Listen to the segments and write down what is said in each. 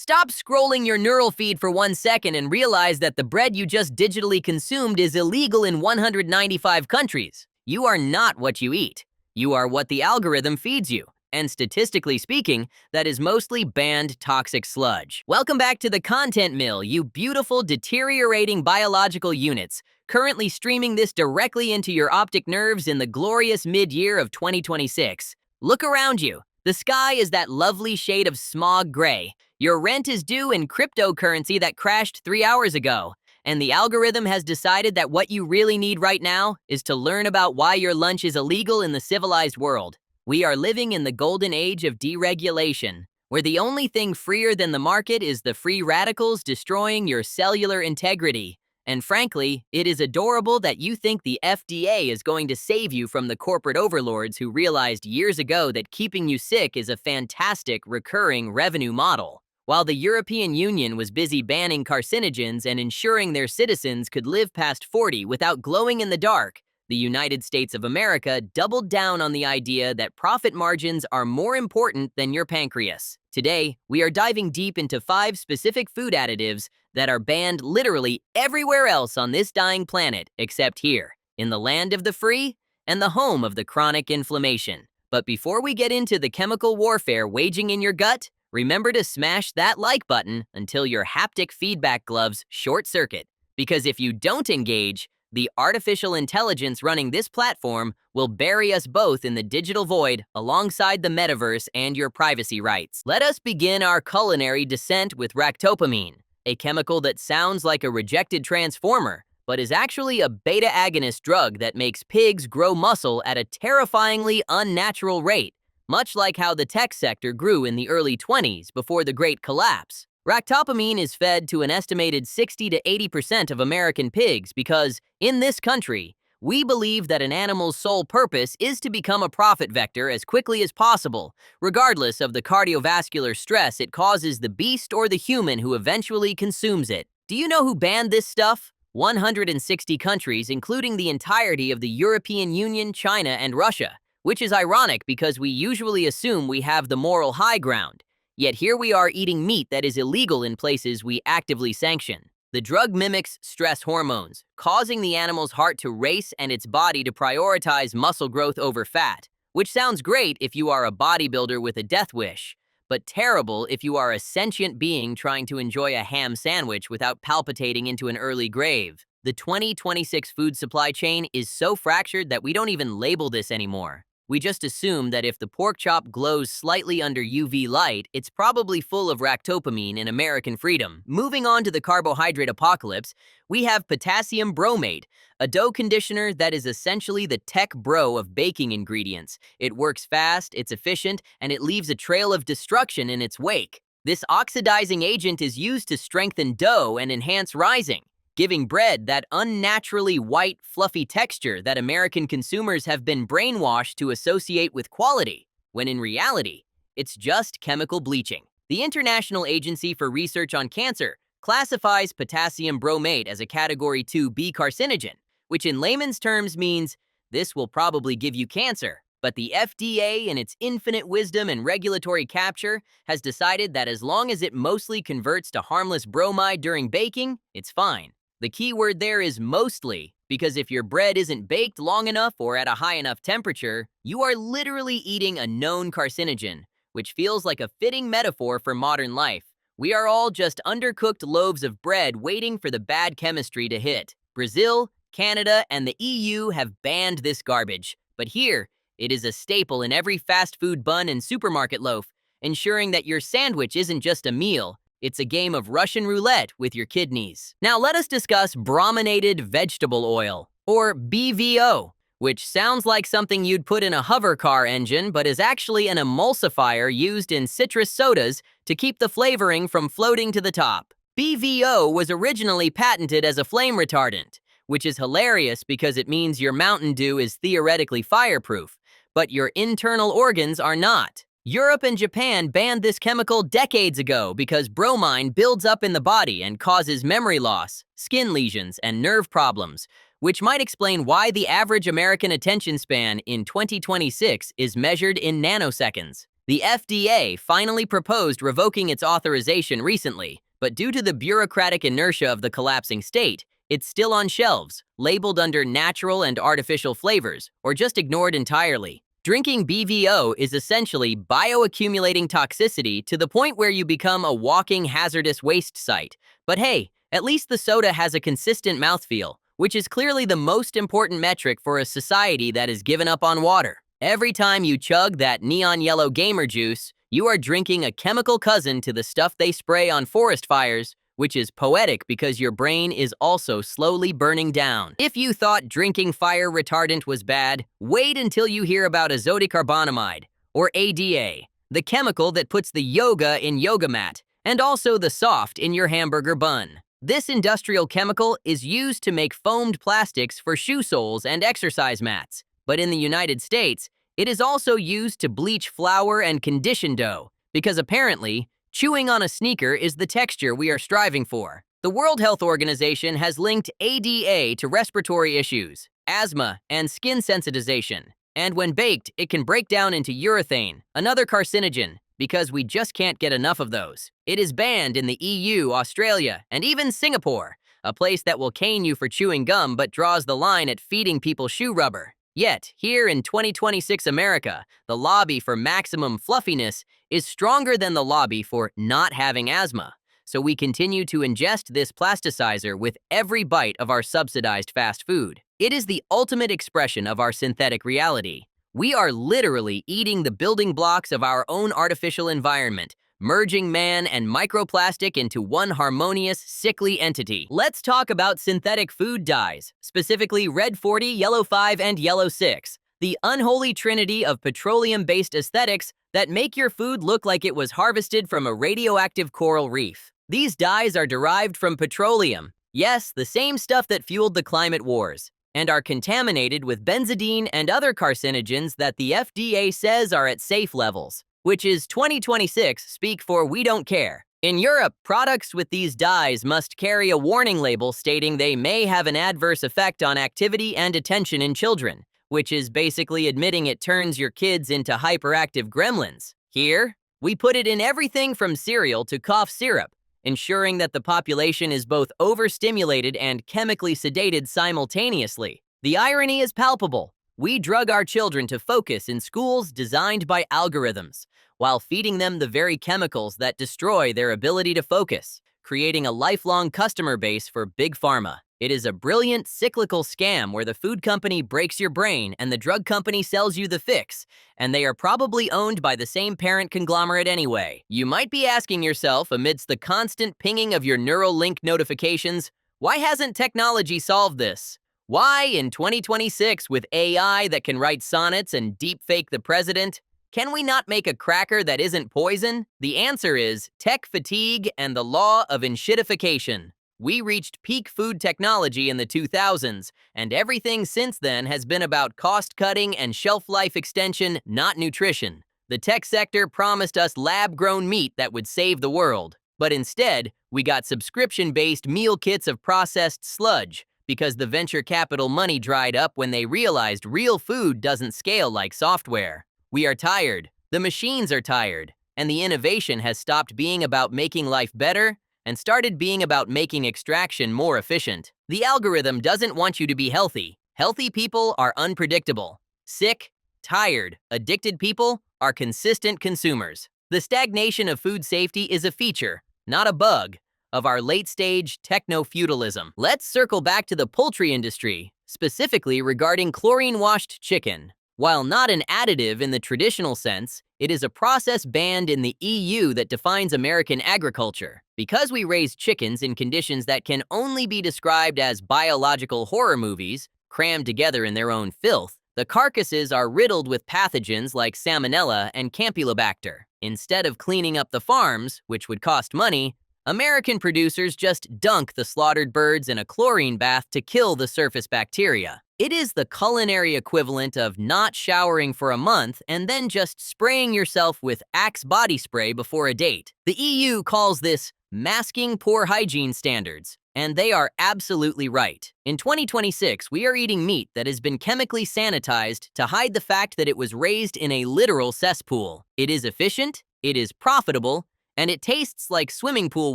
Stop scrolling your neural feed for 1 second and realize that the bread you just digitally consumed is illegal in 195 countries. You are not what you eat. You are what the algorithm feeds you. And statistically speaking, that is mostly banned toxic sludge. Welcome back to the content mill, you beautiful, deteriorating biological units, currently streaming this directly into your optic nerves in the glorious mid-year of 2026. Look around you. The sky is that lovely shade of smog gray. Your rent is due in cryptocurrency that crashed 3 hours ago. And the algorithm has decided that what you really need right now is to learn about why your lunch is illegal in the civilized world. We are living in the golden age of deregulation, where the only thing freer than the market is the free radicals destroying your cellular integrity. And frankly, it is adorable that you think the FDA is going to save you from the corporate overlords who realized years ago that keeping you sick is a fantastic recurring revenue model. While the European Union was busy banning carcinogens and ensuring their citizens could live past 40 without glowing in the dark, the United States of America doubled down on the idea that profit margins are more important than your pancreas. Today, we are diving deep into 5 specific food additives that are banned literally everywhere else on this dying planet except here, in the land of the free and the home of the chronic inflammation. But before we get into the chemical warfare waging in your gut, remember to smash that like button until your haptic feedback gloves short circuit. Because if you don't engage, the artificial intelligence running this platform will bury us both in the digital void alongside the metaverse and your privacy rights. Let us begin our culinary descent with ractopamine, a chemical that sounds like a rejected transformer, but is actually a beta-agonist drug that makes pigs grow muscle at a terrifyingly unnatural rate, much like how the tech sector grew in the early 20s before the Great Collapse. Ractopamine is fed to an estimated 60 to 80% of American pigs because, in this country, we believe that an animal's sole purpose is to become a profit vector as quickly as possible, regardless of the cardiovascular stress it causes the beast or the human who eventually consumes it. Do you know who banned this stuff? 160 countries, including the entirety of the European Union, China, and Russia, which is ironic because we usually assume we have the moral high ground. Yet here we are eating meat that is illegal in places we actively sanction. The drug mimics stress hormones, causing the animal's heart to race and its body to prioritize muscle growth over fat, which sounds great if you are a bodybuilder with a death wish, but terrible if you are a sentient being trying to enjoy a ham sandwich without palpitating into an early grave. The 2026 food supply chain is so fractured that we don't even label this anymore. We just assume that if the pork chop glows slightly under UV light, it's probably full of ractopamine and American freedom. Moving on to the carbohydrate apocalypse, we have potassium bromate, a dough conditioner that is essentially the tech bro of baking ingredients. It works fast, it's efficient, and it leaves a trail of destruction in its wake. This oxidizing agent is used to strengthen dough and enhance rising, giving bread that unnaturally white, fluffy texture that American consumers have been brainwashed to associate with quality, when in reality, it's just chemical bleaching. The International Agency for Research on Cancer classifies potassium bromate as a Category 2B carcinogen, which in layman's terms means this will probably give you cancer. But the FDA, in its infinite wisdom and regulatory capture, has decided that as long as it mostly converts to harmless bromide during baking, it's fine. The key word there is mostly, because if your bread isn't baked long enough or at a high enough temperature, you are literally eating a known carcinogen, which feels like a fitting metaphor for modern life. We are all just undercooked loaves of bread waiting for the bad chemistry to hit. Brazil, Canada, and the EU have banned this garbage, but here, it is a staple in every fast food bun and supermarket loaf, ensuring that your sandwich isn't just a meal, it's a game of Russian roulette with your kidneys. Now let us discuss brominated vegetable oil, or BVO, which sounds like something you'd put in a hover car engine, but is actually an emulsifier used in citrus sodas to keep the flavoring from floating to the top. BVO was originally patented as a flame retardant, which is hilarious because it means your Mountain Dew is theoretically fireproof, but your internal organs are not. Europe and Japan banned this chemical decades ago because bromine builds up in the body and causes memory loss, skin lesions, and nerve problems, which might explain why the average American attention span in 2026 is measured in nanoseconds. The FDA finally proposed revoking its authorization recently, but due to the bureaucratic inertia of the collapsing state, it's still on shelves, labeled under natural and artificial flavors, or just ignored entirely. Drinking BVO is essentially bioaccumulating toxicity to the point where you become a walking hazardous waste site. But hey, at least the soda has a consistent mouthfeel, which is clearly the most important metric for a society that has given up on water. Every time you chug that neon yellow gamer juice, you are drinking a chemical cousin to the stuff they spray on forest fires, which is poetic because your brain is also slowly burning down. If you thought drinking fire retardant was bad, wait until you hear about azotic carbonamide, or ADA, the chemical that puts the yoga in yoga mat, and also the soft in your hamburger bun. This industrial chemical is used to make foamed plastics for shoe soles and exercise mats, but in the United States, it is also used to bleach flour and condition dough, because apparently, chewing on a sneaker is the texture we are striving for. The World Health Organization has linked ADA to respiratory issues, asthma, and skin sensitization. And when baked, it can break down into urethane, another carcinogen, because we just can't get enough of those. It is banned in the EU, Australia, and even Singapore, a place that will cane you for chewing gum but draws the line at feeding people shoe rubber. Yet, here in 2026 America, the lobby for maximum fluffiness is stronger than the lobby for not having asthma. So we continue to ingest this plasticizer with every bite of our subsidized fast food. It is the ultimate expression of our synthetic reality. We are literally eating the building blocks of our own artificial environment, merging man and microplastic into one harmonious, sickly entity. Let's talk about synthetic food dyes, specifically Red 40, Yellow 5, and Yellow 6, the unholy trinity of petroleum-based aesthetics that make your food look like it was harvested from a radioactive coral reef. These dyes are derived from petroleum, yes, the same stuff that fueled the climate wars, and are contaminated with benzidine and other carcinogens that the FDA says are at safe levels, which is 2026 speak for we don't care. In Europe, products with these dyes must carry a warning label stating they may have an adverse effect on activity and attention in children, which is basically admitting it turns your kids into hyperactive gremlins. Here, we put it in everything from cereal to cough syrup, ensuring that the population is both overstimulated and chemically sedated simultaneously. The irony is palpable. We drug our children to focus in schools designed by algorithms, while feeding them the very chemicals that destroy their ability to focus, creating a lifelong customer base for Big Pharma. It is a brilliant cyclical scam where the food company breaks your brain and the drug company sells you the fix, and they are probably owned by the same parent conglomerate anyway. You might be asking yourself, amidst the constant pinging of your Neuralink notifications, why hasn't technology solved this? Why, in 2026, with AI that can write sonnets and deepfake the president, can we not make a cracker that isn't poison? The answer is tech fatigue and the law of enshittification. We reached peak food technology in the 2000s, and everything since then has been about cost-cutting and shelf life extension, not nutrition. The tech sector promised us lab-grown meat that would save the world, but instead, we got subscription-based meal kits of processed sludge, because the venture capital money dried up when they realized real food doesn't scale like software. We are tired, the machines are tired, and the innovation has stopped being about making life better and started being about making extraction more efficient. The algorithm doesn't want you to be healthy. Healthy people are unpredictable. Sick, tired, addicted people are consistent consumers. The stagnation of food safety is a feature, not a bug, of our late-stage techno-feudalism. Let's circle back to the poultry industry, specifically regarding chlorine-washed chicken. While not an additive in the traditional sense, it is a process banned in the EU that defines American agriculture. Because we raise chickens in conditions that can only be described as biological horror movies, crammed together in their own filth, the carcasses are riddled with pathogens like Salmonella and Campylobacter. Instead of cleaning up the farms, which would cost money, American producers just dunk the slaughtered birds in a chlorine bath to kill the surface bacteria. It is the culinary equivalent of not showering for a month and then just spraying yourself with Axe body spray before a date. The EU calls this masking poor hygiene standards, And they are absolutely right. In 2026, we are eating meat that has been chemically sanitized to hide the fact that it was raised in a literal cesspool. It is efficient, it is profitable, and it tastes like swimming pool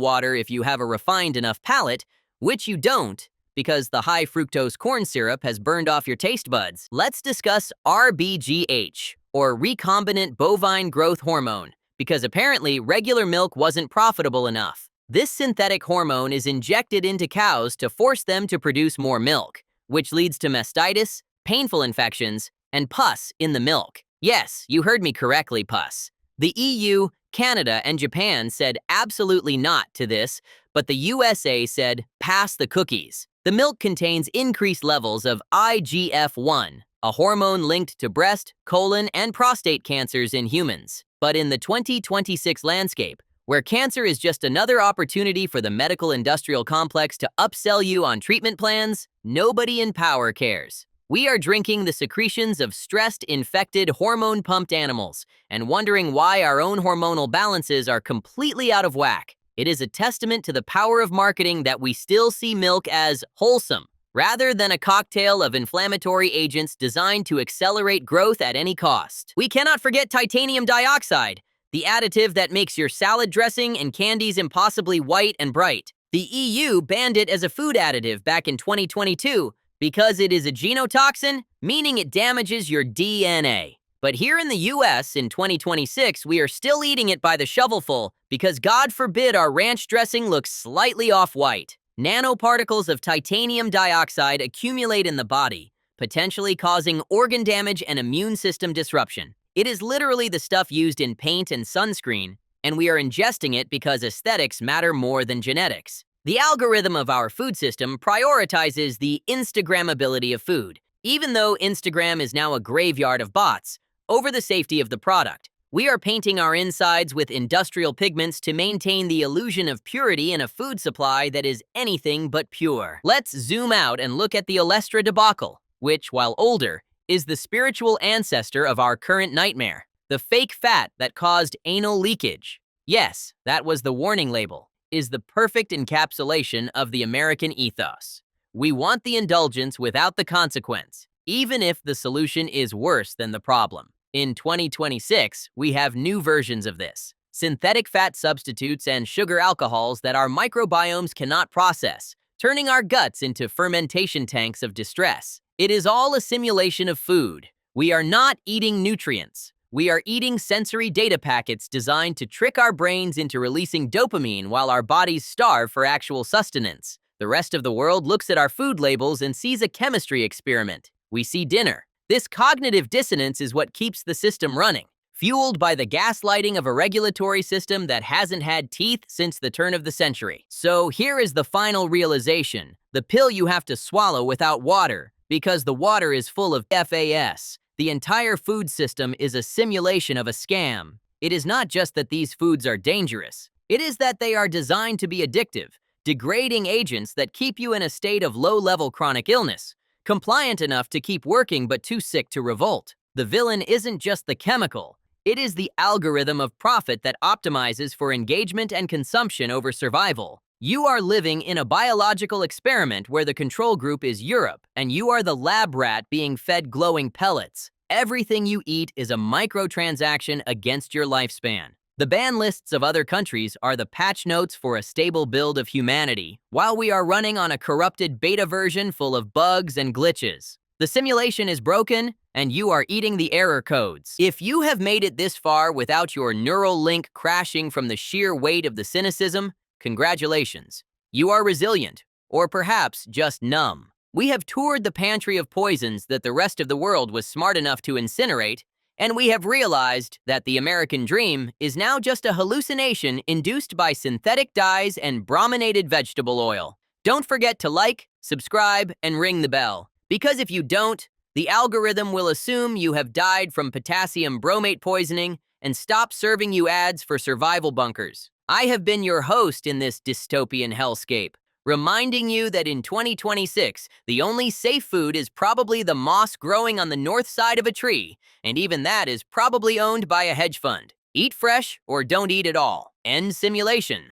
water if you have a refined enough palate, which you don't, because the high fructose corn syrup has burned off your taste buds. Let's discuss RBGH, or recombinant bovine growth hormone, because apparently regular milk wasn't profitable enough. This synthetic hormone is injected into cows to force them to produce more milk, which leads to mastitis, painful infections, and pus in the milk. Yes, you heard me correctly, pus. The EU, Canada, and Japan said absolutely not to this, but the USA said pass the cookies. The milk contains increased levels of IGF-1, a hormone linked to breast, colon, and prostate cancers in humans. But in the 2026 landscape, where cancer is just another opportunity for the medical industrial complex to upsell you on treatment plans, nobody in power cares. We are drinking the secretions of stressed, infected, hormone-pumped animals and wondering why our own hormonal balances are completely out of whack. It is a testament to the power of marketing that we still see milk as wholesome, rather than a cocktail of inflammatory agents designed to accelerate growth at any cost. We cannot forget titanium dioxide, the additive that makes your salad dressing and candies impossibly white and bright. The EU banned it as a food additive back in 2022 because it is a genotoxin, meaning it damages your DNA. But here in the US in 2026, we are still eating it by the shovelful because God forbid our ranch dressing looks slightly off-white. Nanoparticles of titanium dioxide accumulate in the body, potentially causing organ damage and immune system disruption. It is literally the stuff used in paint and sunscreen, and we are ingesting it because aesthetics matter more than genetics. The algorithm of our food system prioritizes the Instagrammability of food, even though Instagram is now a graveyard of bots, over the safety of the product. We are painting our insides with industrial pigments to maintain the illusion of purity in a food supply that is anything but pure. Let's zoom out and look at the Olestra debacle, which, while older, is the spiritual ancestor of our current nightmare, the fake fat that caused anal leakage. Yes, that was the warning label, is the perfect encapsulation of the American ethos. We want the indulgence without the consequence, even if the solution is worse than the problem. In 2026, we have new versions of this. Synthetic fat substitutes and sugar alcohols that our microbiomes cannot process, turning our guts into fermentation tanks of distress. It is all a simulation of food. We are not eating nutrients. We are eating sensory data packets designed to trick our brains into releasing dopamine while our bodies starve for actual sustenance. The rest of the world looks at our food labels and sees a chemistry experiment. We see dinner. This cognitive dissonance is what keeps the system running, fueled by the gaslighting of a regulatory system that hasn't had teeth since the turn of the century. So here is the final realization, the pill you have to swallow without water, because the water is full of FAS. The entire food system is a simulation of a scam. It is not just that these foods are dangerous. It is that they are designed to be addictive, degrading agents that keep you in a state of low-level chronic illness, compliant enough to keep working but too sick to revolt. The villain isn't just the chemical. It is the algorithm of profit that optimizes for engagement and consumption over survival. You are living in a biological experiment where the control group is Europe, and you are the lab rat being fed glowing pellets. Everything you eat is a microtransaction against your lifespan. The ban lists of other countries are the patch notes for a stable build of humanity, while we are running on a corrupted beta version full of bugs and glitches. The simulation is broken, and you are eating the error codes. If you have made it this far without your neural link crashing from the sheer weight of the cynicism, congratulations. You are resilient, or perhaps just numb. We have toured the pantry of poisons that the rest of the world was smart enough to incinerate, and we have realized that the American dream is now just a hallucination induced by synthetic dyes and brominated vegetable oil. Don't forget to like, subscribe, and ring the bell, because if you don't, the algorithm will assume you have died from potassium bromate poisoning and stop serving you ads for survival bunkers. I have been your host in this dystopian hellscape, reminding you that in 2026, the only safe food is probably the moss growing on the north side of a tree, and even that is probably owned by a hedge fund. Eat fresh or don't eat at all. End simulation.